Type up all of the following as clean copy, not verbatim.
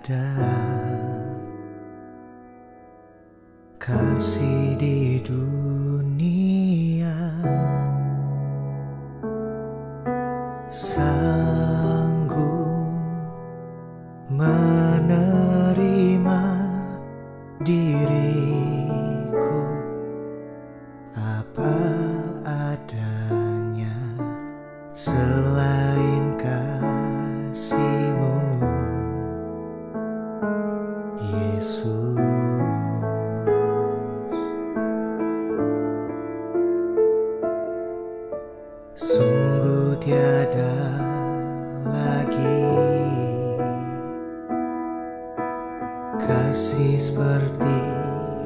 ada kasih di dunia, sanggup menerima diriku apa adanya, selain kasih-Mu, Yesus. Sungguh tiada lagi kasih seperti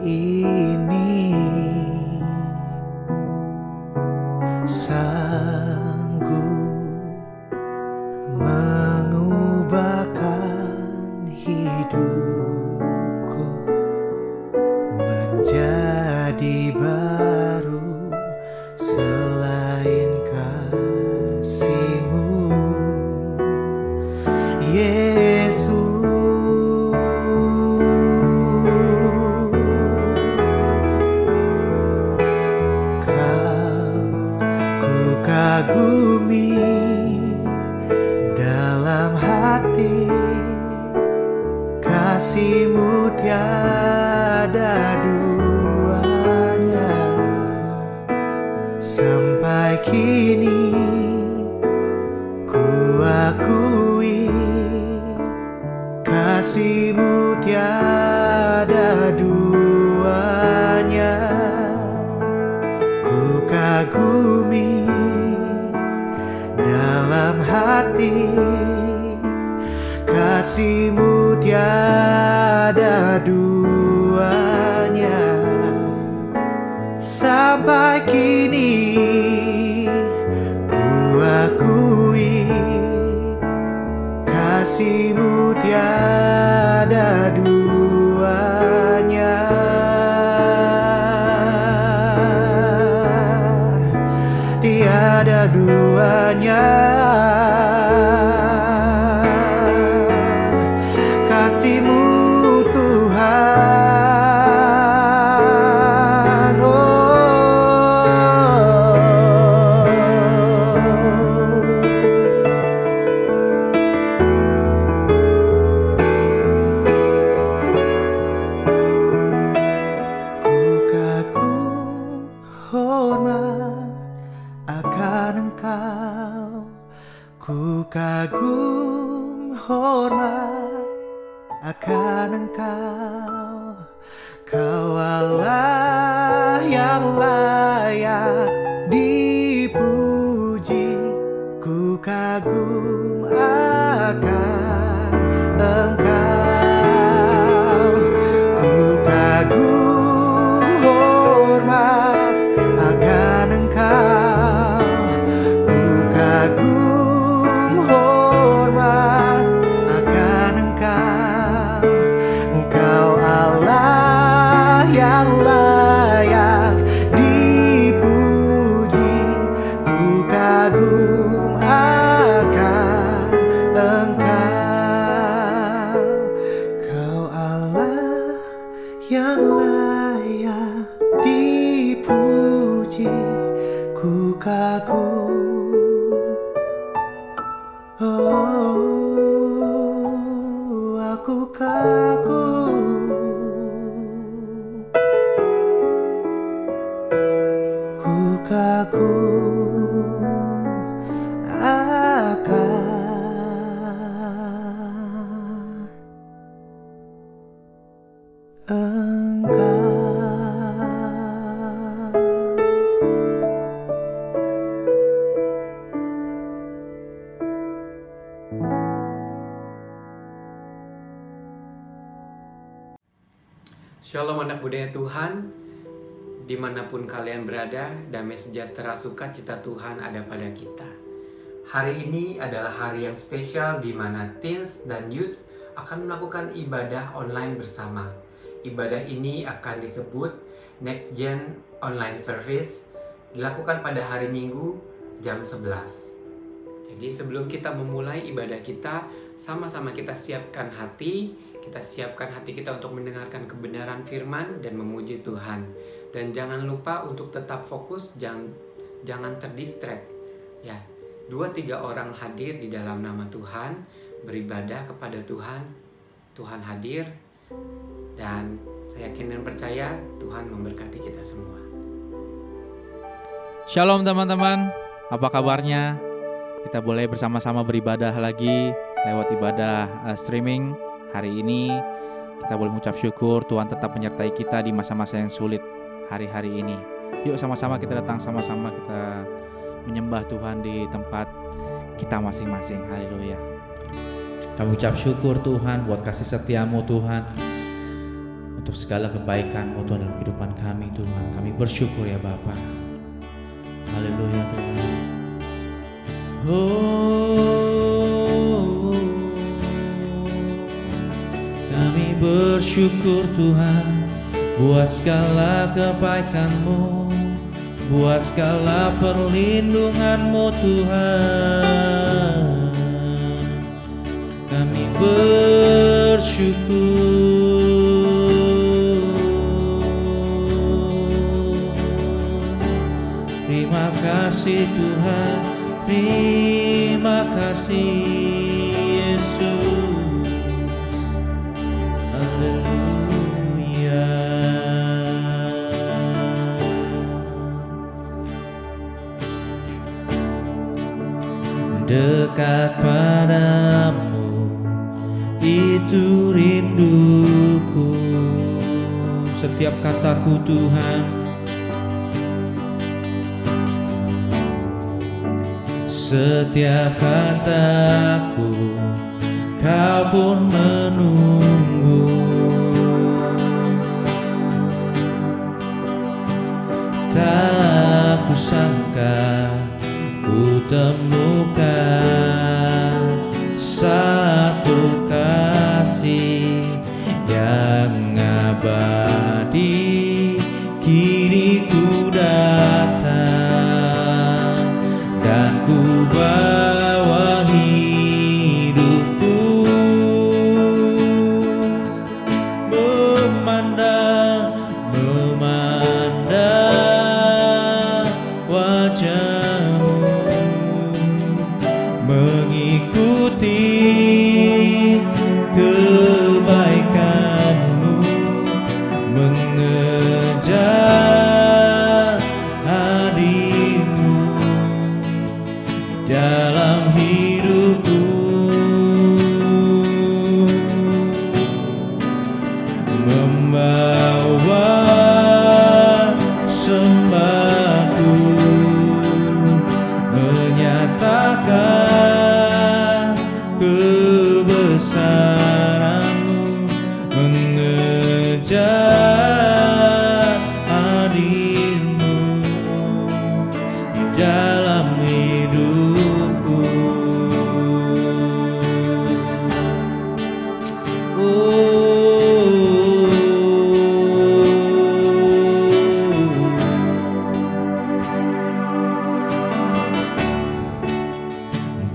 ini, sanggup mengubahkan hidupku menjadi baru, selain kasih-Mu, Yesus. Ku kagumi dalam hati, kasih-Mu tiada duanya. Sampai kini ku akui, kasih-Mu tiada duanya. Ku kagumi dalam hati, kasih-Mu tiada duanya. Sampai kini ku akui, kasih-Mu tiada duanya. Tiada duanya, kasih-Mu Tuhan. Ku kagum hormat akan Engkau, ku kagum hormat akan Engkau. Kau Allah yang layak dipuji, ku kagum akan Engkau. Ku kagum hormat akan Engkau, ku kagum hormat akan Engkau. Engkau Allah yang layak dipuji, ku kagum akan Engkau. Kau Allah yang layak dipuji, ku kagum. Oh, aku kagum, ku kagum akan Engkau. Shalom anak budaya Tuhan, dimanapun kalian berada, damai sejahtera sukacita Tuhan ada pada kita. Hari ini adalah hari yang spesial di mana teens dan youth akan melakukan ibadah online bersama. Ibadah ini akan disebut Next Gen Online Service, dilakukan pada hari Minggu jam 11. Jadi sebelum kita memulai ibadah kita, sama-sama kita siapkan hati kita untuk mendengarkan kebenaran firman dan memuji Tuhan. Dan jangan lupa untuk tetap fokus, jangan terdistract. Ya, 2-3 orang hadir di dalam nama Tuhan, beribadah kepada Tuhan, Tuhan hadir, dan saya yakin dan percaya Tuhan memberkati kita semua. Shalom teman-teman, apa kabarnya? Kita boleh bersama-sama beribadah lagi lewat ibadah streaming. Hari ini kita boleh mengucap syukur Tuhan tetap menyertai kita di masa-masa yang sulit hari-hari ini. Yuk sama-sama kita datang, sama-sama kita menyembah Tuhan di tempat kita masing-masing. Haleluya. Kami ucap syukur Tuhan buat kasih setiamu Tuhan, untuk segala kebaikan-Mu Tuhan dalam kehidupan kami Tuhan. Kami bersyukur ya Bapa. Haleluya Tuhan. Kami bersyukur Tuhan buat segala kebaikan-Mu, buat segala perlindungan-Mu Tuhan. Kami bersyukur. Terima kasih Tuhan, terima kasih Yesus. Haleluya. Dekat padamu itu rinduku. Setiap kataku Tuhan, setiap kataku Kau pun menunggu. Tak kusangka ku temukan satu kasih yang abadi. Kini ku datang dan ku bawa hidupku, memandang wajah-Mu, mengikuti kebaikan-Mu, mengejar hadir-Mu dalam hidupku, membawa sembahku, menyatakan kebesaran-Mu, mengejar hadir-Mu di dalam hidupku.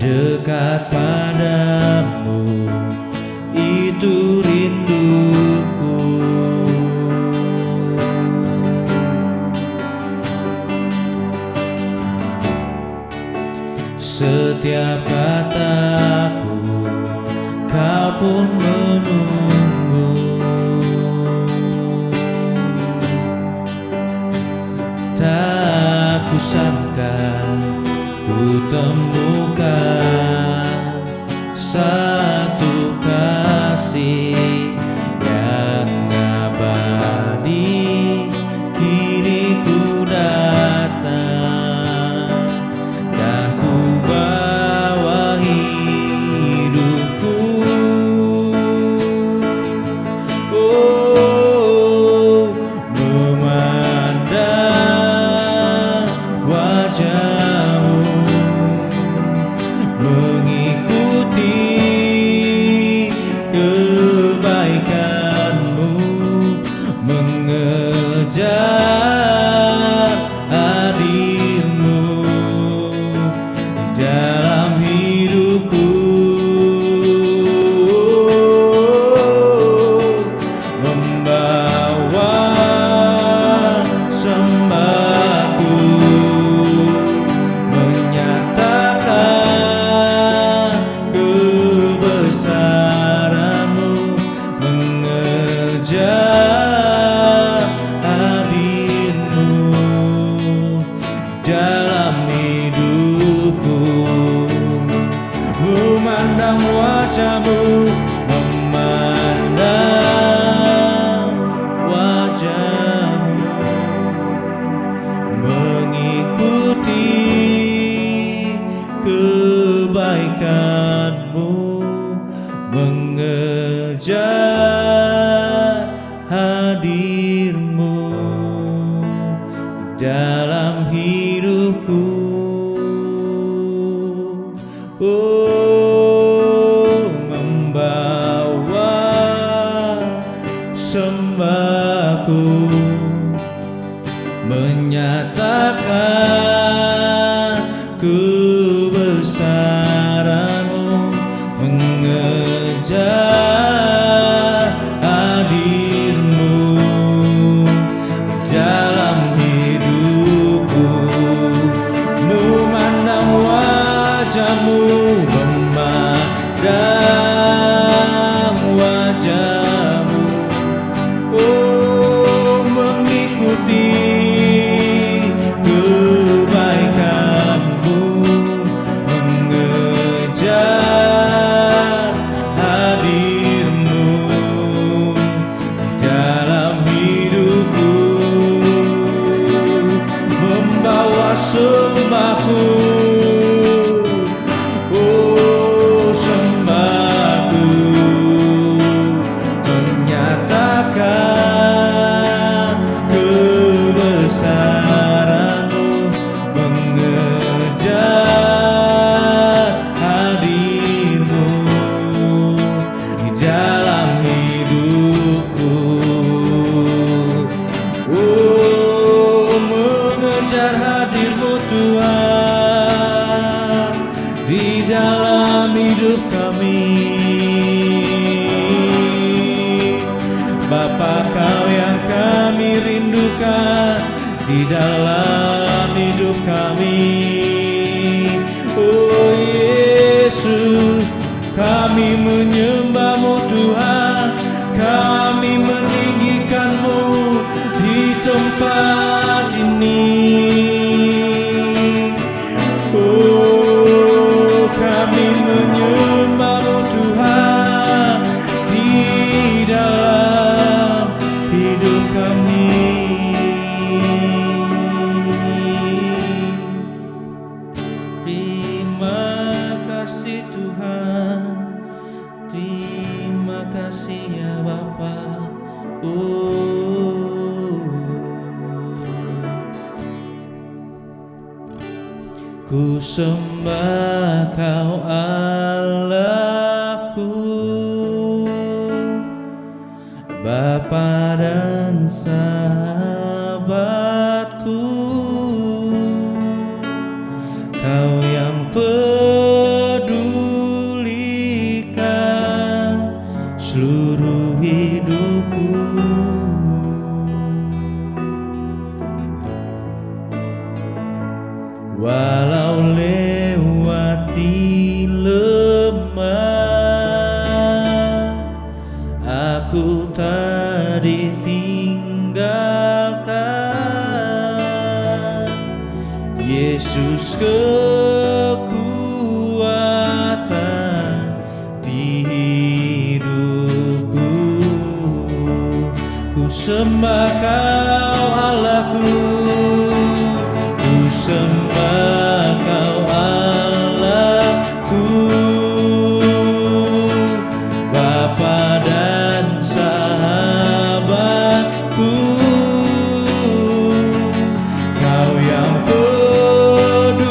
Dekat padamu itu rinduku. Setiap kataku Kau pun menunggu. Tak kusangka ku temukan satu kasih yang abadi. Kini ku datang dan ku bawa hidupku, memandang wajah-Mu, mengikuti wajahmu, memandang wajahmu, mengikuti kebaikanmu, mengejar hadirmu dalam hidupku. Oh, membawa sembahku, menyatakan kebesaranmu, mengejar hadirmu dalam hidupku, memandang wajahmu, memandang wajahmu, oh, mengikuti kebaikanmu, mengejar hadirmu dalam hidupku, membawa sembahku, oh sembahku, menyatakan kebesaranmu, mengejar hadirmu di dalam hidupku. Oh, mengejar hadirmu Tuhan di dalam hidup kami. Bapa, Kau yang kami rindukan di dalam hidup kami. Oh Yesus, kami menyembah-Mu Tuhan, kami meninggikan-Mu di tempat ini. Oh, kami menyembah-Mu Tuhan di dalam hidup kami. Terima kasih Tuhan, terima kasih ya Bapa. Ku sembah Kau Allahku, Bapa dan sahabatku, Kau yang pedulikan seluruh hidupku. Walau lewati lembah, aku tak ditinggalkan. Yesus kekuatan di hidupku. Ku sembah Kau Allahku, ku sembah Kau Allahku, Bapa dan sahabatku, Kau yang pedulikan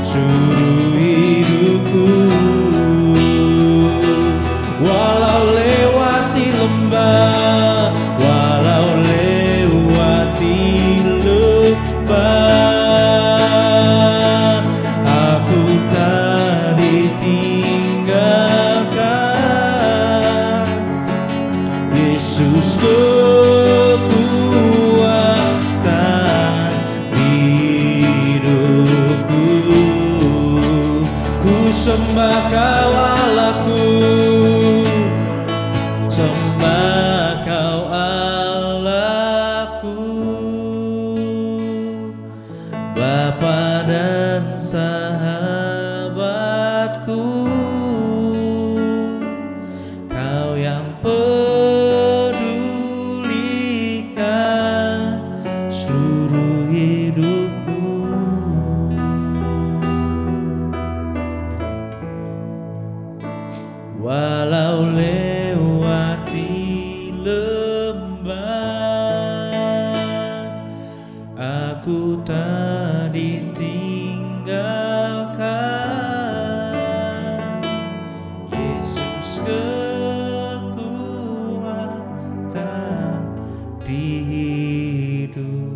seluruh hidupku. Walau lewati lembah, walau lewati lembah, aku tak ditinggalkan. Yesus kekuatan di hidupku. Ku sembah Kau Allahku, sembah Kau Allahku, Bapa dan sahabat. walau lewati lembah, aku tak ditinggalkan. Yesus kekuatan di hidupku.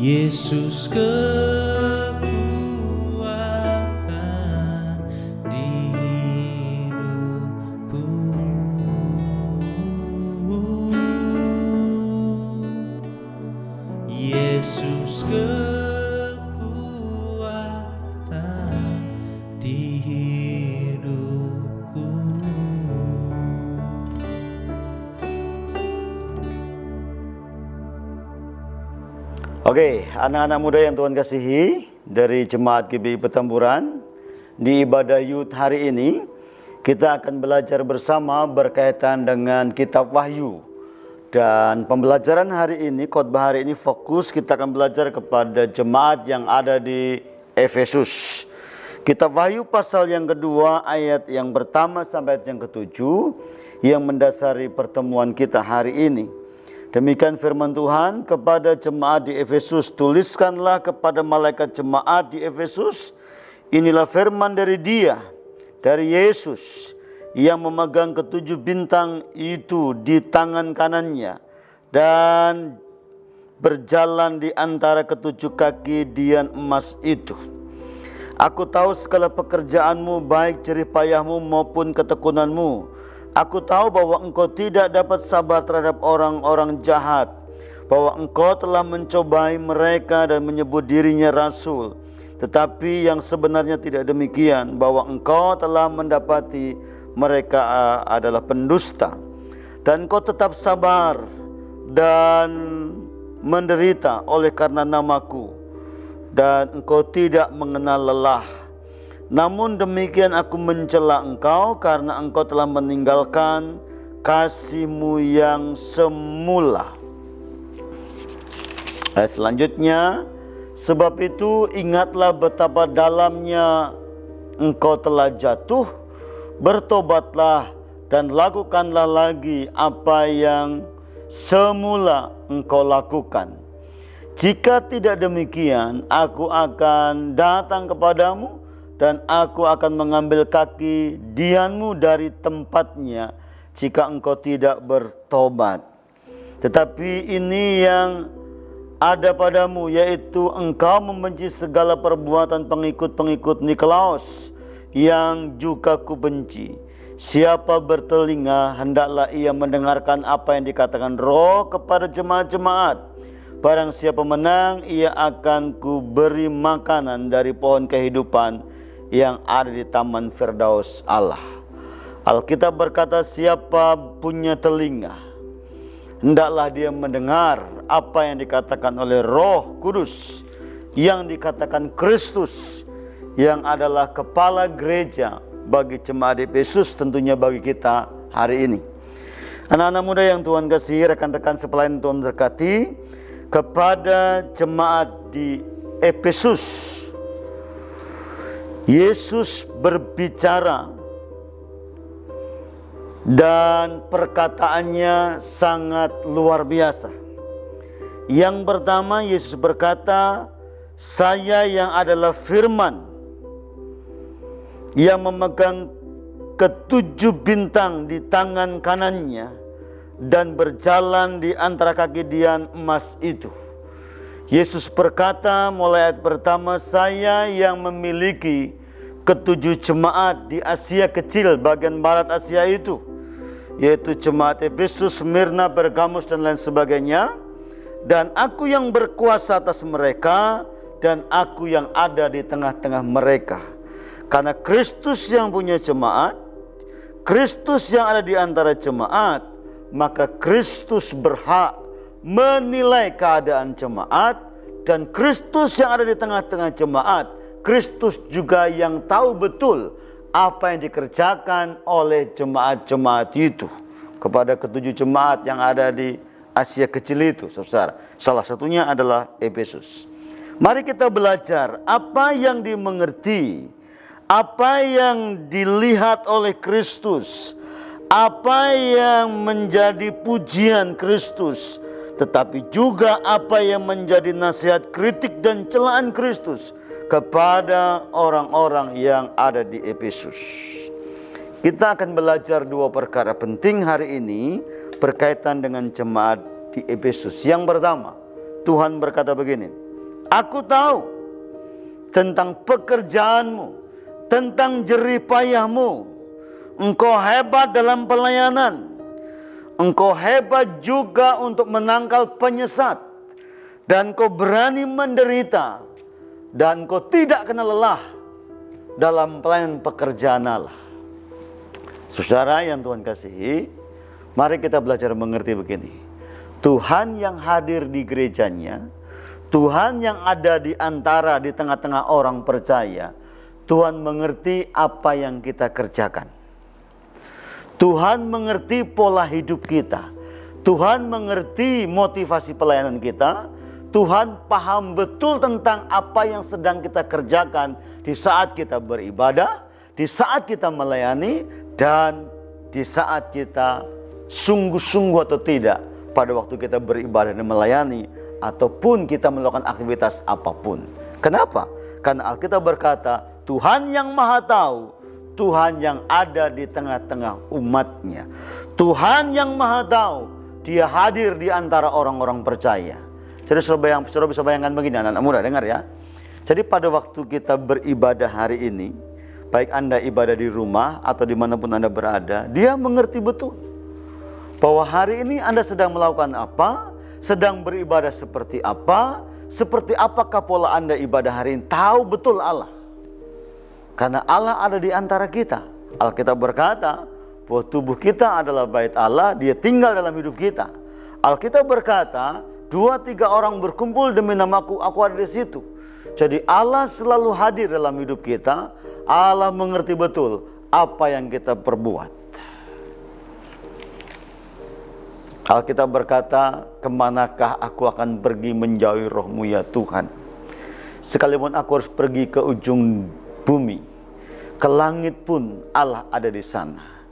Yesus kekuatan di hidupku. Yesus kekuatan di hidupku. Oke, anak-anak muda yang Tuhan kasihi, dari Jemaat GBI Petamburan, di ibadah Youth hari ini kita akan belajar bersama berkaitan dengan kitab Wahyu. Dan pembelajaran hari ini, khotbah hari ini fokus kita akan belajar kepada jemaat yang ada di Efesus. Kitab Wahyu pasal yang kedua, ayat yang pertama sampai ayat yang ketujuh yang mendasari pertemuan kita hari ini. Demikian firman Tuhan kepada jemaat di Efesus. Tuliskanlah kepada malaikat jemaat di Efesus, inilah firman dari Dia, dari Yesus, yang memegang ketujuh bintang itu di tangan kanannya dan berjalan di antara ketujuh kaki dian emas itu. Aku tahu segala pekerjaanmu, baik jerih payahmu maupun ketekunanmu. Aku tahu bahwa engkau tidak dapat sabar terhadap orang-orang jahat, bahwa engkau telah mencobai mereka dan menyebut dirinya rasul, tetapi yang sebenarnya tidak demikian, bahwa engkau telah mendapati mereka adalah pendusta. Dan engkau tetap sabar dan menderita oleh karena namaku, dan engkau tidak mengenal lelah. Namun demikian aku mencela engkau karena engkau telah meninggalkan kasihmu yang semula. Selanjutnya, sebab itu ingatlah betapa dalamnya engkau telah jatuh, bertobatlah dan lakukanlah lagi apa yang semula engkau lakukan. Jika tidak demikian, aku akan datang kepadamu dan aku akan mengambil kaki dianmu dari tempatnya jika engkau tidak bertobat. Tetapi ini yang ada padamu, yaitu engkau membenci segala perbuatan pengikut-pengikut Nikolaus yang juga kubenci. Siapa bertelinga, hendaklah ia mendengarkan apa yang dikatakan Roh kepada jemaat-jemaat. Barang siapa menang, ia akan kuberi makanan dari pohon kehidupan yang ada di taman Firdaus Allah. Alkitab berkata, siapa punya telinga, hendaklah dia mendengar apa yang dikatakan oleh Roh Kudus, yang dikatakan Kristus, yang adalah kepala gereja bagi jemaat Efesus, tentunya bagi kita hari ini. Anak-anak muda yang Tuhan kasihi, rekan-rekan sepelayan Tuhan berkati, kepada jemaat di Efesus, Yesus berbicara dan perkataannya sangat luar biasa. Yang pertama, Yesus berkata, saya yang adalah firman, yang memegang ketujuh bintang di tangan kanannya dan berjalan di antara kaki dian emas itu. Yesus berkata mulai ayat pertama, saya yang memiliki ketujuh jemaat di Asia Kecil, bagian barat Asia itu, yaitu jemaat Efesus, Smyrna, Pergamus, dan lain sebagainya. Dan aku yang berkuasa atas mereka, dan aku yang ada di tengah-tengah mereka. Karena Kristus yang punya jemaat, Kristus yang ada di antara jemaat, maka Kristus berhak menilai keadaan jemaat, dan Kristus yang ada di tengah-tengah jemaat, Kristus juga yang tahu betul apa yang dikerjakan oleh jemaat-jemaat itu kepada ketujuh jemaat yang ada di Asia Kecil itu, saudara. Salah satunya adalah Efesus. Mari kita belajar apa yang dimengerti, apa yang dilihat oleh Kristus, apa yang menjadi pujian Kristus, tetapi juga apa yang menjadi nasihat, kritik, dan celaan Kristus kepada orang-orang yang ada di Efesus. Kita akan belajar dua perkara penting hari ini berkaitan dengan jemaat di Efesus. Yang pertama, Tuhan berkata begini, aku tahu tentang pekerjaanmu, tentang jerih payahmu. Engkau hebat dalam pelayanan. Engkau hebat juga untuk menangkal penyesat. Dan kau berani menderita. Dan kau tidak kenal lelah dalam pelayanan pekerjaan Allah. Saudara yang Tuhan kasihi, mari kita belajar mengerti begini. Tuhan yang hadir di gerejanya, Tuhan yang ada di tengah-tengah orang percaya, Tuhan mengerti apa yang kita kerjakan. Tuhan mengerti pola hidup kita. Tuhan mengerti motivasi pelayanan kita. Tuhan paham betul tentang apa yang sedang kita kerjakan di saat kita beribadah, di saat kita melayani, dan di saat kita sungguh-sungguh atau tidak pada waktu kita beribadah dan melayani, ataupun kita melakukan aktivitas apapun. Kenapa? Karena Alkitab berkata, Tuhan yang Maha Tahu, Tuhan yang ada di tengah-tengah umatnya. Tuhan yang Maha Tahu, Dia hadir di antara orang-orang percaya. Jadi saudara bisa bayangkan begini, anak-anak muda, dengar ya. Jadi pada waktu kita beribadah hari ini, baik Anda ibadah di rumah atau dimanapun Anda berada, Dia mengerti betul bahwa hari ini Anda sedang melakukan apa, sedang beribadah seperti apakah pola Anda ibadah hari ini. Tahu betul Allah. Karena Allah ada di antara kita. Alkitab berkata bahwa tubuh kita adalah bait Allah, Dia tinggal dalam hidup kita. Alkitab berkata, 2-3 orang berkumpul demi namaku, aku ada di situ. Jadi Allah selalu hadir dalam hidup kita. Allah mengerti betul apa yang kita perbuat. Alkitab berkata, kemanakah aku akan pergi menjauhi rohmu ya Tuhan? Sekalipun aku harus pergi ke ujung bumi, ke langit pun Allah ada di sana.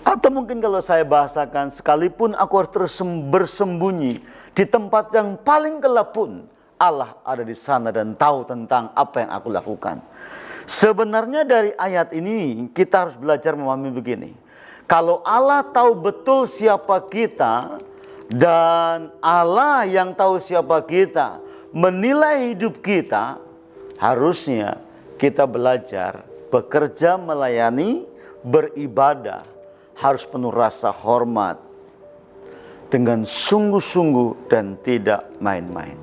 Atau mungkin kalau saya bahasakan, sekalipun aku harus terus bersembunyi di tempat yang paling gelap pun, Allah ada di sana dan tahu tentang apa yang aku lakukan. Sebenarnya dari ayat ini kita harus belajar memahami begini. Kalau Allah tahu betul siapa kita, dan Allah yang tahu siapa kita menilai hidup kita, harusnya kita belajar bekerja, melayani, beribadah, harus penuh rasa hormat, dengan sungguh-sungguh dan tidak main-main.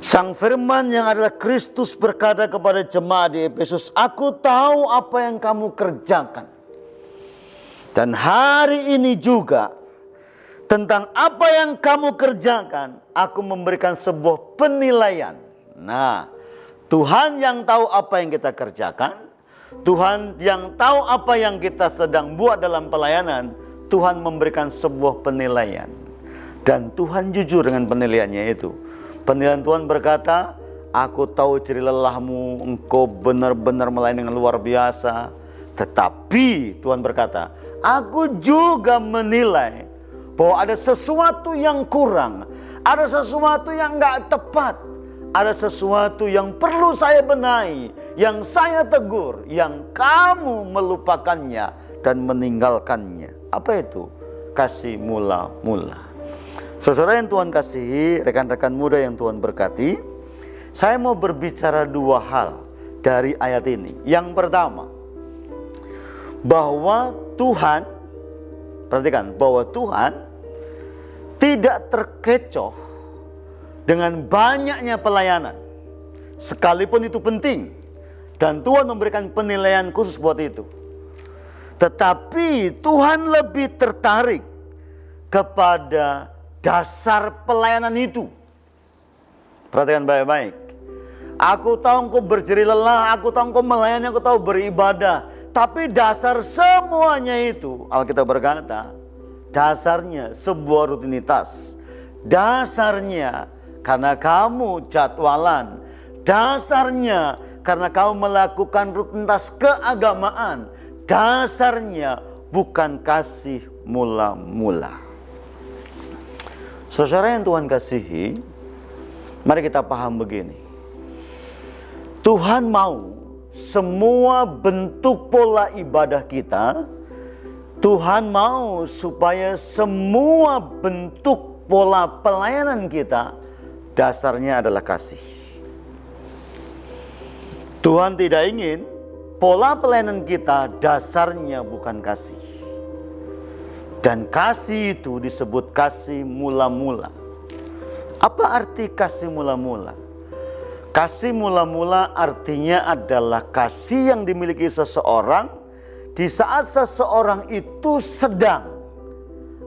Sang firman yang adalah Kristus berkata kepada jemaat di Efesus, aku tahu apa yang kamu kerjakan. Dan hari ini juga, tentang apa yang kamu kerjakan, aku memberikan sebuah penilaian. Nah, Tuhan yang tahu apa yang kita kerjakan, Tuhan yang tahu apa yang kita sedang buat dalam pelayanan, Tuhan memberikan sebuah penilaian. Dan Tuhan jujur dengan penilaiannya itu. Penilaian Tuhan berkata, aku tahu jerih lelahmu, engkau benar-benar melayani dengan luar biasa. Tetapi Tuhan berkata, aku juga menilai bahwa ada sesuatu yang kurang, ada sesuatu yang gak tepat, ada sesuatu yang perlu saya benahi, yang saya tegur, yang kamu melupakannya dan meninggalkannya. Apa itu? Kasih mula-mula. Saudara yang Tuhan kasihi, rekan-rekan muda yang Tuhan berkati, saya mau berbicara dua hal dari ayat ini. Yang pertama, bahwa Tuhan, perhatikan, bahwa Tuhan tidak terkecoh dengan banyaknya pelayanan, sekalipun itu penting, dan Tuhan memberikan penilaian khusus buat itu. Tetapi Tuhan lebih tertarik kepada dasar pelayanan itu. Perhatikan baik-baik. Aku tahu engkau berjerih lelah, aku tahu engkau melayani, aku tahu beribadah. Tapi dasar semuanya itu, Alkitab berkata, dasarnya sebuah rutinitas. Dasarnya karena kamu jadwalan. Dasarnya karena kamu melakukan rutinitas keagamaan. Dasarnya bukan kasih mula-mula. Saudara yang Tuhan kasihi, mari kita paham begini. Tuhan mau semua bentuk pola ibadah kita, Tuhan mau supaya semua bentuk pola pelayanan kita dasarnya adalah kasih. Tuhan tidak ingin pola pelayanan kita dasarnya bukan kasih. Dan kasih itu disebut kasih mula-mula. Apa arti kasih mula-mula? Kasih mula-mula artinya adalah kasih yang dimiliki seseorang di saat seseorang itu sedang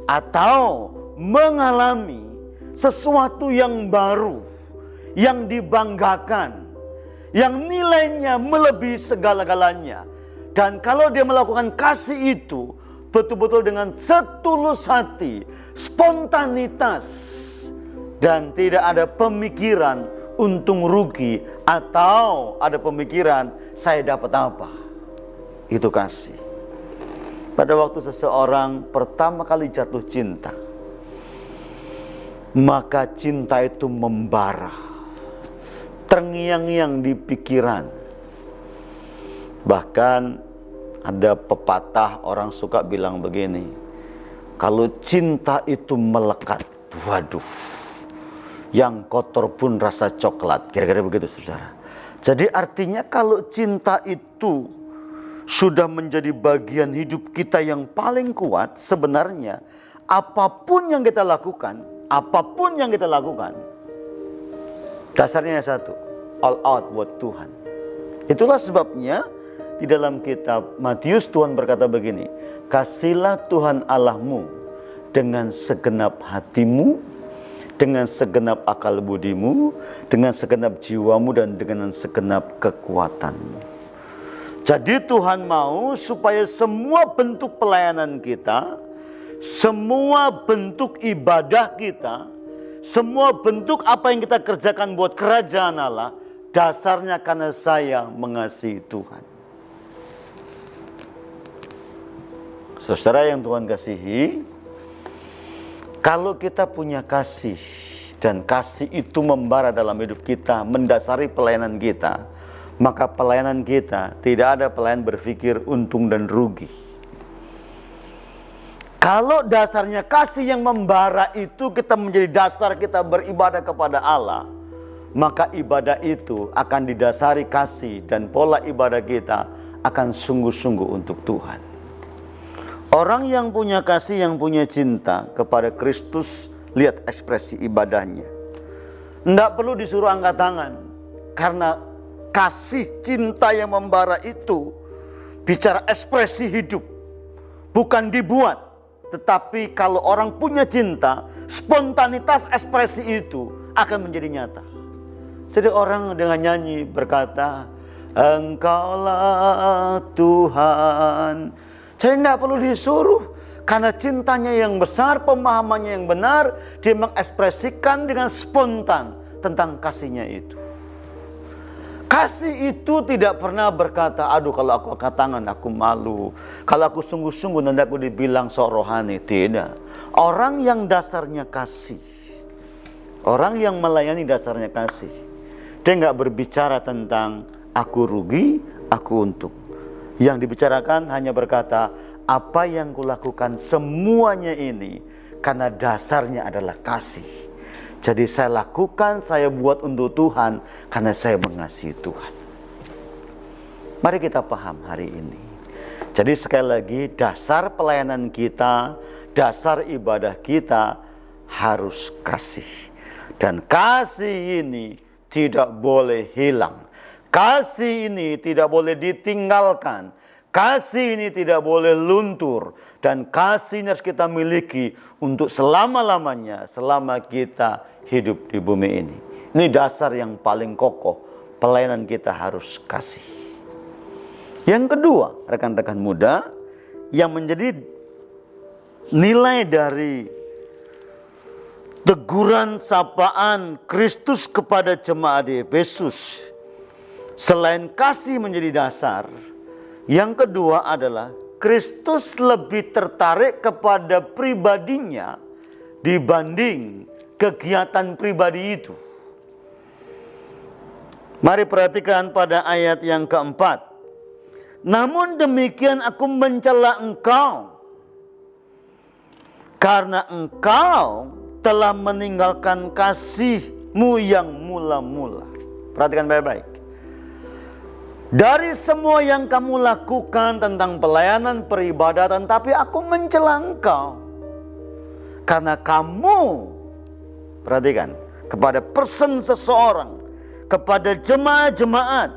atau mengalami sesuatu yang baru, yang dibanggakan, yang nilainya melebihi segala-galanya. Dan kalau dia melakukan kasih itu betul-betul dengan setulus hati, spontanitas, dan tidak ada pemikiran untung rugi atau ada pemikiran saya dapat apa. Itu kasih. Pada waktu seseorang pertama kali jatuh cinta, maka cinta itu membara, terngiang-ngiang di pikiran. Bahkan ada pepatah orang suka bilang begini, kalau cinta itu melekat, waduh, yang kotor pun rasa coklat. Kira-kira begitu, saudara. Jadi artinya kalau cinta itu sudah menjadi bagian hidup kita yang paling kuat, sebenarnya apapun yang kita lakukan, dasarnya satu, all out buat Tuhan. Itulah sebabnya di dalam kitab Matius Tuhan berkata begini, kasihlah Tuhan Allahmu dengan segenap hatimu, dengan segenap akal budimu, dengan segenap jiwamu, dan dengan segenap kekuatanmu. Jadi Tuhan mau supaya semua bentuk pelayanan kita, semua bentuk ibadah kita, semua bentuk apa yang kita kerjakan buat kerajaan Allah, dasarnya karena saya mengasihi Tuhan. Saudara yang Tuhan kasihi, kalau kita punya kasih dan kasih itu membara dalam hidup kita, mendasari pelayanan kita, maka pelayanan kita tidak ada pelayan berpikir untung dan rugi. Kalau dasarnya kasih yang membara itu kita menjadi dasar kita beribadah kepada Allah, maka ibadah itu akan didasari kasih dan pola ibadah kita akan sungguh-sungguh untuk Tuhan. Orang yang punya kasih, yang punya cinta kepada Kristus, lihat ekspresi ibadahnya. Tidak perlu disuruh angkat tangan, karena kasih cinta yang membara itu bicara ekspresi hidup, bukan dibuat. Tetapi kalau orang punya cinta, spontanitas ekspresi itu akan menjadi nyata. Jadi orang dengan nyanyi berkata, Engkaulah Tuhan. Jadi tidak perlu disuruh, karena cintanya yang besar, pemahamannya yang benar, dia mengekspresikan dengan spontan tentang kasihnya itu. Kasih itu tidak pernah berkata, aduh kalau aku angkat tangan aku malu, kalau aku sungguh-sungguh nanti aku dibilang sok rohani. Tidak. Orang yang dasarnya kasih, orang yang melayani dasarnya kasih, dia nggak berbicara tentang aku rugi, aku untung. Yang dibicarakan hanya berkata, apa yang kulakukan semuanya ini karena dasarnya adalah kasih. Jadi saya lakukan, saya buat untuk Tuhan karena saya mengasihi Tuhan. Mari kita paham hari ini. Jadi sekali lagi, dasar pelayanan kita, dasar ibadah kita harus kasih. Dan kasih ini tidak boleh hilang. Kasih ini tidak boleh ditinggalkan. Kasih ini tidak boleh luntur. Dan kasih ini harus kita miliki untuk selama-lamanya, selama kita hidup di bumi ini. Ini dasar yang paling kokoh. Pelayanan kita harus kasih. Yang kedua, rekan-rekan muda, yang menjadi nilai dari teguran sapaan Kristus kepada jemaat di Efesus, selain kasih menjadi dasar, yang kedua adalah Kristus lebih tertarik kepada pribadinya dibanding kegiatan pribadi itu. Mari perhatikan pada ayat yang keempat. Namun demikian aku mencela engkau, karena engkau telah meninggalkan kasihmu yang mula-mula. Perhatikan baik-baik. Dari semua yang kamu lakukan tentang pelayanan peribadatan, tapi aku mencela engkau karena kamu, perhatikan, kepada person seseorang, kepada jemaat-jemaat,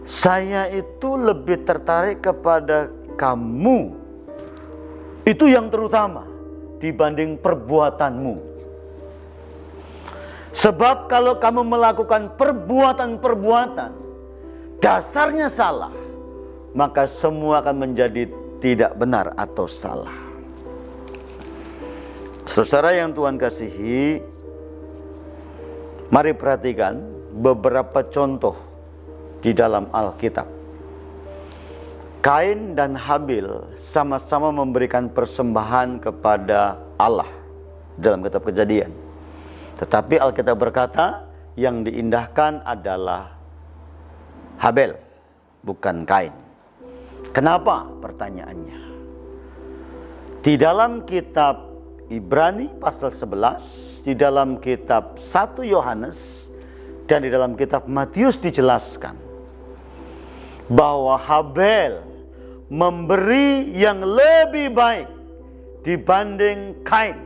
saya itu lebih tertarik kepada kamu, itu yang terutama dibanding perbuatanmu. Sebab kalau kamu melakukan perbuatan-perbuatan dasarnya salah, maka semua akan menjadi tidak benar atau salah. Saudara yang Tuhan kasihi, mari perhatikan beberapa contoh di dalam Alkitab. Kain dan Habil sama-sama memberikan persembahan kepada Allah dalam kitab Kejadian. Tetapi Alkitab berkata yang diindahkan adalah Habel, bukan Kain. Kenapa? Pertanyaannya. Di dalam kitab Ibrani pasal 11, di dalam kitab 1 Yohanes, dan di dalam kitab Matius dijelaskan bahwa Habel memberi yang lebih baik dibanding Kain.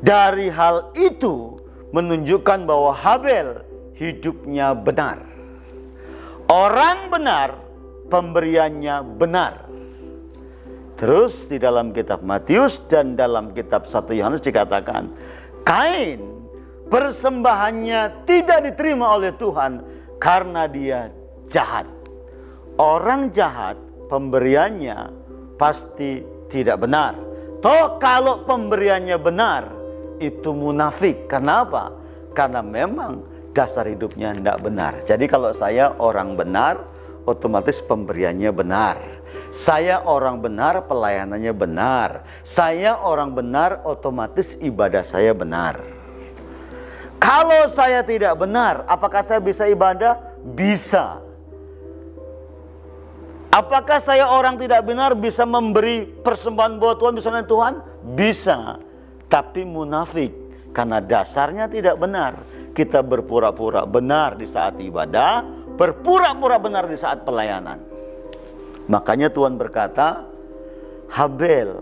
Dari hal itu menunjukkan bahwa Habel hidupnya benar. Orang benar, pemberiannya benar. Terus di dalam kitab Matius dan dalam kitab 1 Yohanes dikatakan, Kain persembahannya tidak diterima oleh Tuhan karena dia jahat. Orang jahat, pemberiannya pasti tidak benar. Toh kalau pemberiannya benar, itu munafik. Kenapa? Karena memang dasar hidupnya tidak benar. Jadi kalau saya orang benar, otomatis pemberiannya benar. Saya orang benar, pelayanannya benar. Saya orang benar, otomatis ibadah saya benar. Kalau saya tidak benar, apakah saya bisa ibadah? Bisa. Apakah saya orang tidak benar bisa memberi persembahan buat Tuhan, bisa dengan Tuhan? Bisa. Tapi munafik, karena dasarnya tidak benar. Kita berpura-pura benar di saat ibadah, berpura-pura benar di saat pelayanan. Makanya Tuhan berkata, Habel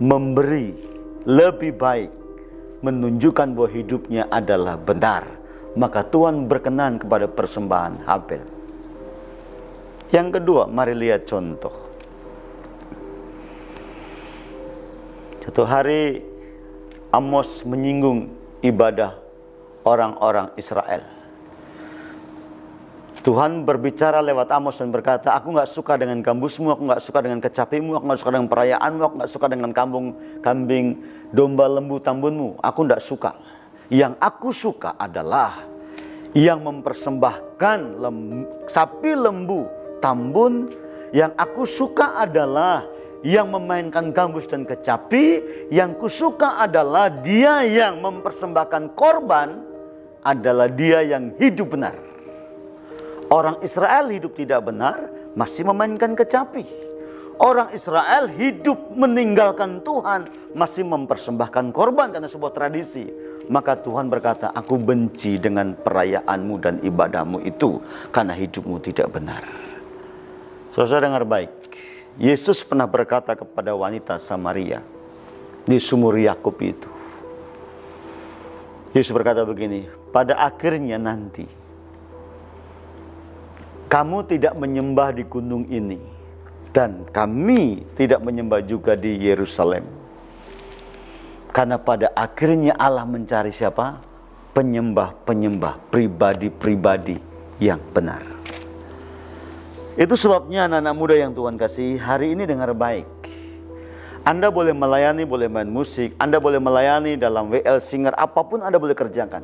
memberi lebih baik, menunjukkan bahwa hidupnya adalah benar. Maka Tuhan berkenan kepada persembahan Habel. Yang kedua, mari lihat contoh. Satu hari Amos menyinggung ibadah orang-orang Israel. Tuhan berbicara lewat Amos dan berkata, aku gak suka dengan gambusmu, aku gak suka dengan kecapimu, aku gak suka dengan perayaanmu, aku gak suka dengan kambing domba lembu tambunmu. Aku gak suka. Yang aku suka adalah yang mempersembahkan sapi lembu tambun. Yang aku suka adalah yang memainkan gambus dan kecapi. Yang kusuka adalah dia yang mempersembahkan korban, adalah dia yang hidup benar. Orang Israel hidup tidak benar, masih memainkan kecapi. Orang Israel hidup meninggalkan Tuhan, masih mempersembahkan korban karena sebuah tradisi. Maka Tuhan berkata, aku benci dengan perayaanmu dan ibadahmu itu, karena hidupmu tidak benar. Saudara dengar baik. Yesus pernah berkata kepada wanita Samaria di sumur Yakub itu. Yesus berkata begini, pada akhirnya nanti kamu tidak menyembah di gunung ini, dan kami tidak menyembah juga di Yerusalem. Karena pada akhirnya Allah mencari siapa? Penyembah-penyembah, pribadi-pribadi yang benar. Itu sebabnya anak-anak muda yang Tuhan kasih, hari ini dengar baik. Anda boleh melayani, boleh main musik, Anda boleh melayani dalam WL Singer, apapun Anda boleh kerjakan.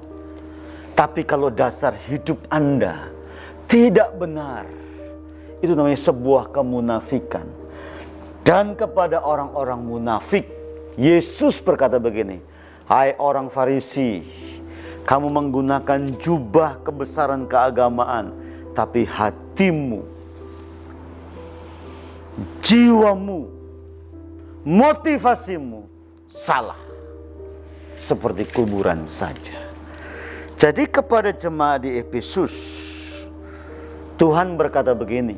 Tapi kalau dasar hidup Anda tidak benar, itu namanya sebuah kemunafikan. Dan kepada orang-orang munafik, Yesus berkata begini, hai orang Farisi, kamu menggunakan jubah kebesaran keagamaan, tapi hatimu, jiwamu, motivasimu salah, seperti kuburan saja. Jadi kepada jemaat di Efesus, Tuhan berkata begini,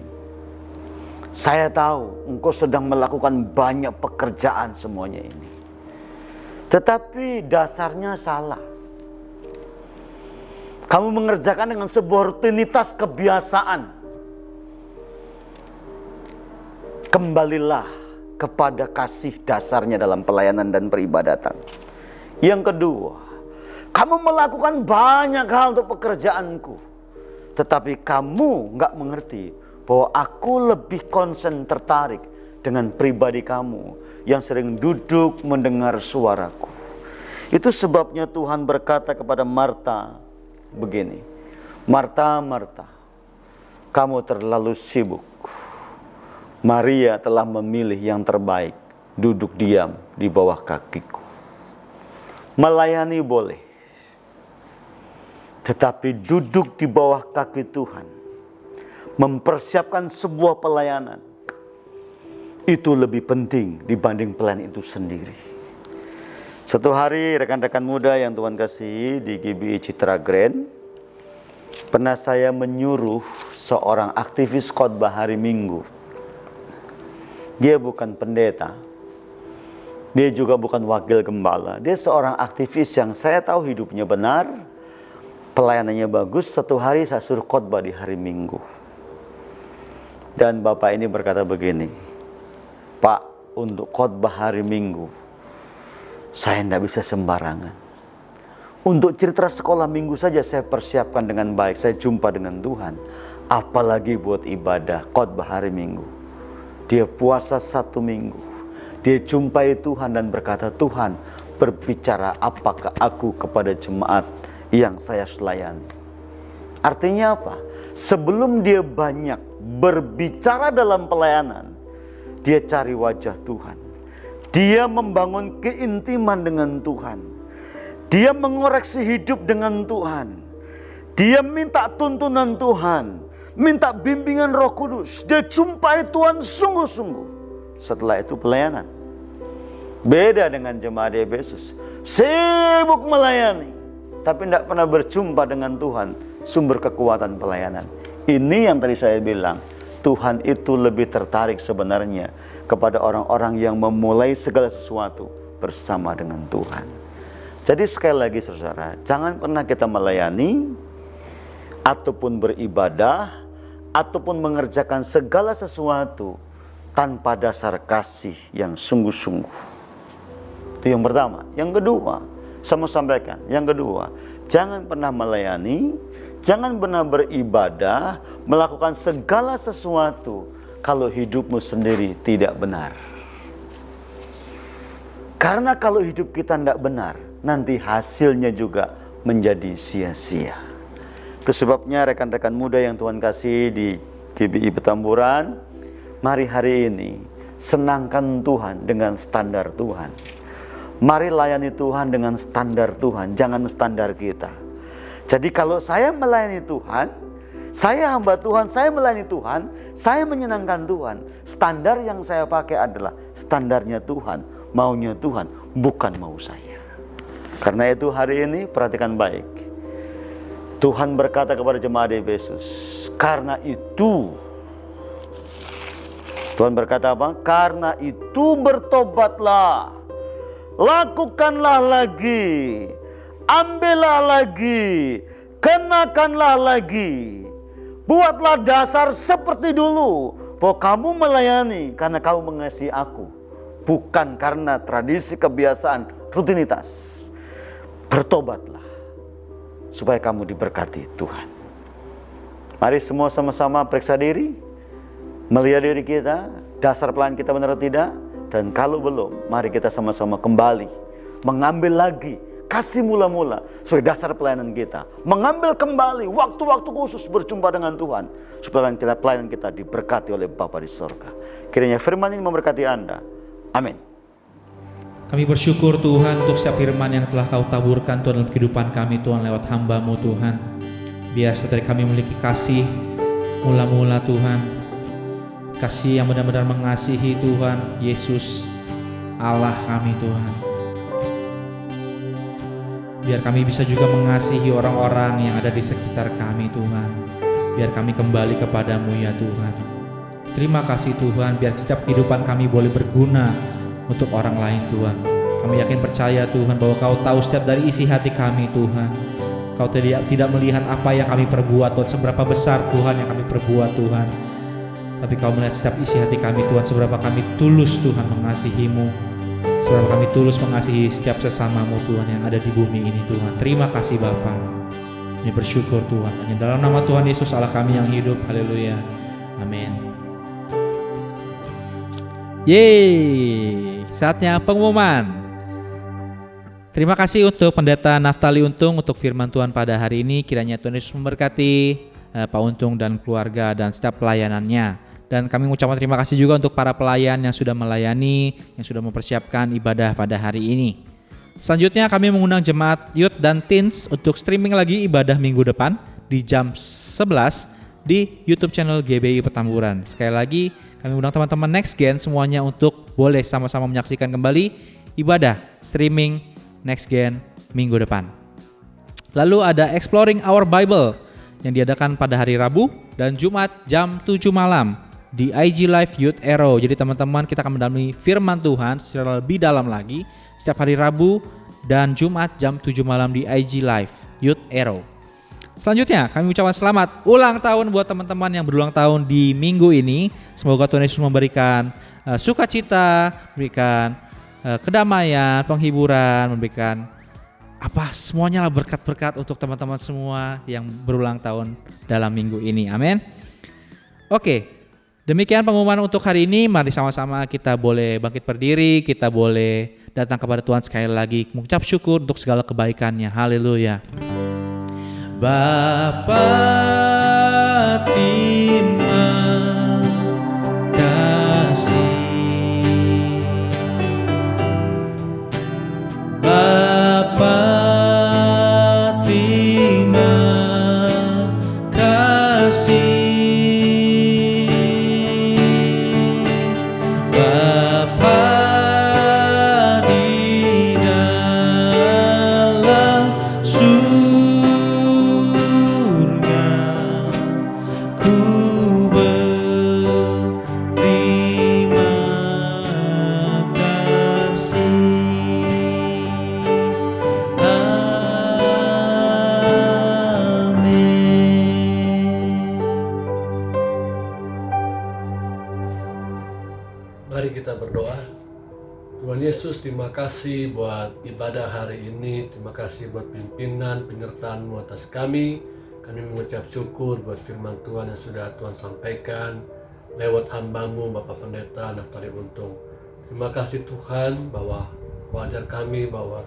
saya tahu engkau sedang melakukan banyak pekerjaan semuanya ini, tetapi dasarnya salah. Kamu mengerjakan dengan sebuah rutinitas kebiasaan. Kembalilah kepada kasih dasarnya dalam pelayanan dan peribadatan. Yang kedua, kamu melakukan banyak hal untuk pekerjaanku, tetapi kamu nggak mengerti bahwa aku lebih tertarik dengan pribadi kamu yang sering duduk mendengar suaraku. Itu sebabnya Tuhan berkata kepada Marta begini, Marta, Marta, kamu terlalu sibuk. Maria telah memilih yang terbaik, duduk diam di bawah kakiku. Melayani boleh, tetapi duduk di bawah kaki Tuhan, mempersiapkan sebuah pelayanan, itu lebih penting dibanding pelayanan itu sendiri. Satu hari rekan-rekan muda yang Tuhan kasihi di GBI Citra Grand, pernah saya menyuruh seorang aktivis khotbah hari Minggu. Dia bukan pendeta, dia juga bukan wakil gembala. Dia seorang aktivis yang saya tahu hidupnya benar, pelayanannya bagus. Satu hari saya suruh khotbah di hari Minggu. Dan bapak ini berkata begini, Pak, untuk khotbah hari Minggu, saya tidak bisa sembarangan. Untuk cerita sekolah minggu saja saya persiapkan dengan baik, saya jumpa dengan Tuhan. Apalagi buat ibadah khotbah hari Minggu. Dia puasa 1 minggu, dia jumpai Tuhan dan berkata, Tuhan berbicara apakah aku kepada jemaat yang saya layani. Artinya apa? Sebelum dia banyak berbicara dalam pelayanan, dia cari wajah Tuhan. Dia membangun keintiman dengan Tuhan. Dia mengoreksi hidup dengan Tuhan. Dia minta tuntunan Tuhan, minta bimbingan Roh Kudus. Dia jumpai Tuhan sungguh-sungguh. Setelah itu pelayanan. Beda dengan jemaat di Efesus, sibuk melayani, tapi tidak pernah berjumpa dengan Tuhan, sumber kekuatan pelayanan. Ini yang tadi saya bilang, Tuhan itu lebih tertarik sebenarnya kepada orang-orang yang memulai segala sesuatu bersama dengan Tuhan. Jadi sekali lagi saudara, jangan pernah kita melayani ataupun beribadah ataupun mengerjakan segala sesuatu tanpa dasar kasih yang sungguh-sungguh. Itu yang pertama. Yang kedua, saya mau sampaikan, yang kedua, jangan pernah melayani, jangan pernah beribadah, melakukan segala sesuatu kalau hidupmu sendiri tidak benar. Karena kalau hidup kita tidak benar, nanti hasilnya juga menjadi sia-sia. Itu sebabnya rekan-rekan muda yang Tuhan kasih di GBI Petamburan, mari hari ini senangkan Tuhan dengan standar Tuhan. Mari layani Tuhan dengan standar Tuhan, jangan standar kita. Jadi kalau saya melayani Tuhan, saya hamba Tuhan, saya melayani Tuhan, saya menyenangkan Tuhan, standar yang saya pakai adalah standarnya Tuhan, maunya Tuhan, bukan mau saya. Karena itu hari ini perhatikan baik. Tuhan berkata kepada jemaat di Efesus, karena itu, Tuhan berkata apa? Karena itu bertobatlah, lakukanlah lagi, ambillah lagi, kenakanlah lagi, buatlah dasar seperti dulu, bahwa kamu melayani karena kamu mengasihi aku, bukan karena tradisi, kebiasaan, rutinitas. Bertobatlah supaya kamu diberkati Tuhan. Mari semua sama-sama periksa diri, melihat diri kita, dasar pelayanan kita benar atau tidak. Dan kalau belum, mari kita sama-sama kembali mengambil lagi kasih mula-mula sebagai dasar pelayanan kita. Mengambil kembali waktu-waktu khusus berjumpa dengan Tuhan, supaya pelayanan kita diberkati oleh Bapa di surga. Kiranya firman ini memberkati Anda. Amin. Kami bersyukur Tuhan untuk setiap firman yang telah Kau taburkan Tuhan dalam kehidupan kami Tuhan lewat hamba-Mu Tuhan. Biar saudara kami memiliki kasih mula-mula Tuhan, kasih yang benar-benar mengasihi Tuhan Yesus Allah kami Tuhan. Biar kami bisa juga mengasihi orang-orang yang ada di sekitar kami Tuhan. Biar kami kembali kepadamu ya Tuhan. Terima kasih Tuhan, biar setiap kehidupan kami boleh berguna untuk orang lain Tuhan. Kami yakin percaya Tuhan bahwa Kau tahu setiap dari isi hati kami Tuhan. Kau tidak melihat apa yang kami perbuat Tuhan, seberapa besar Tuhan yang kami perbuat Tuhan. Tapi Kau melihat setiap isi hati kami Tuhan, seberapa kami tulus Tuhan mengasihi-Mu, seberapa kami tulus mengasihi setiap sesamamu Tuhan yang ada di bumi ini Tuhan. Terima kasih Bapa. Kami bersyukur Tuhan, hanya dalam nama Tuhan Yesus Allah kami yang hidup. Haleluya. Amin. Yeay, saatnya pengumuman. Terima kasih untuk Pendeta Naftali Untung untuk firman Tuhan pada hari ini. Kiranya Tuhan Yesus memberkati Pak Untung dan keluarga dan setiap pelayanannya. Dan kami mengucapkan terima kasih juga untuk para pelayan yang sudah melayani, yang sudah mempersiapkan ibadah pada hari ini. Selanjutnya kami mengundang jemaat Youth dan Teens untuk streaming lagi ibadah minggu depan di jam 11 di YouTube channel GBI Petamburan. Sekali lagi kami undang teman-teman Next Gen semuanya untuk boleh sama-sama menyaksikan kembali ibadah streaming Next Gen minggu depan. Lalu ada Exploring Our Bible yang diadakan pada hari Rabu dan Jumat jam 7 malam di IG Live Youth Arrow. Jadi teman-teman, kita akan mendalami firman Tuhan secara lebih dalam lagi setiap hari Rabu dan Jumat jam 7 malam di IG Live Youth Arrow. Selanjutnya kami ucapkan selamat ulang tahun buat teman-teman yang berulang tahun di minggu ini. Semoga Tuhan Yesus memberikan sukacita, memberikan kedamaian, penghiburan, memberikan semuanya lah berkat-berkat untuk teman-teman semua yang berulang tahun dalam minggu ini. Amin. Oke, demikian pengumuman untuk hari ini. Mari sama-sama kita boleh bangkit berdiri, kita boleh datang kepada Tuhan sekali lagi mengucap syukur untuk segala kebaikannya. Haleluya. Bapa, terima kasih. Bapa, terima kasih. Bapa di dalam surga, ku berterima kasih. Mari kita berdoa. Tuhan Yesus, terima kasih buat ibadah hari ini. Terima kasih buat pimpinan, penyertaan-Mu atas kami. Kami mengucap syukur buat firman Tuhan yang sudah Tuhan sampaikan lewat hamba-Mu, Bapak Pendeta Naftali Untung. Terima kasih Tuhan bahwa Kau ajar kami bahwa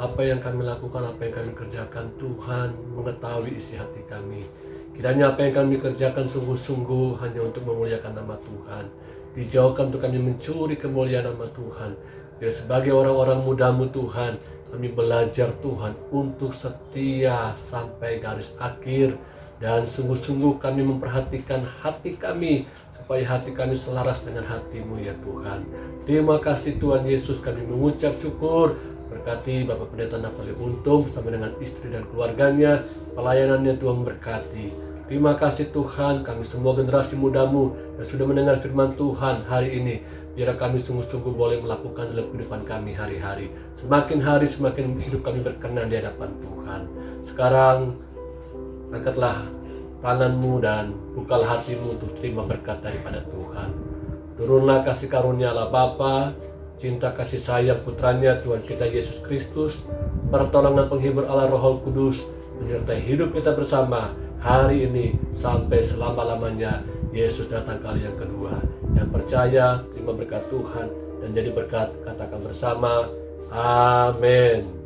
apa yang kami lakukan, apa yang kami kerjakan, Tuhan mengetahui isi hati kami. Kiranya apa yang kami kerjakan sungguh-sungguh hanya untuk memuliakan nama Tuhan. Dijauhkan untuk kami mencuri kemuliaan nama Tuhan. Biar sebagai orang-orang muda-Mu Tuhan, kami belajar Tuhan untuk setia sampai garis akhir. Dan sungguh-sungguh kami memperhatikan hati kami, supaya hati kami selaras dengan hati-Mu ya Tuhan. Terima kasih Tuhan Yesus, kami mengucap syukur. Berkati Bapak Pendeta Naftali Untung bersama dengan istri dan keluarganya, pelayanannya Tuhan berkati. Terima kasih Tuhan, kami semua generasi muda-Mu yang sudah mendengar firman Tuhan hari ini. Biar kami sungguh-sungguh boleh melakukan dalam kehidupan kami hari-hari. Semakin hari semakin hidup kami berkenan di hadapan Tuhan. Sekarang angkatlah tangan-Mu dan bukalah hati-Mu untuk terima berkat daripada Tuhan. Turunlah kasih karunia-Allah Bapa, cinta kasih sayang putranya Tuhan kita Yesus Kristus, pertolongan penghibur Allah Roh Kudus menyertai hidup kita bersama hari ini sampai selama-lamanya. Yesus datang kali yang kedua. Yang percaya terima berkat Tuhan dan jadi berkat. Katakan bersama, amin.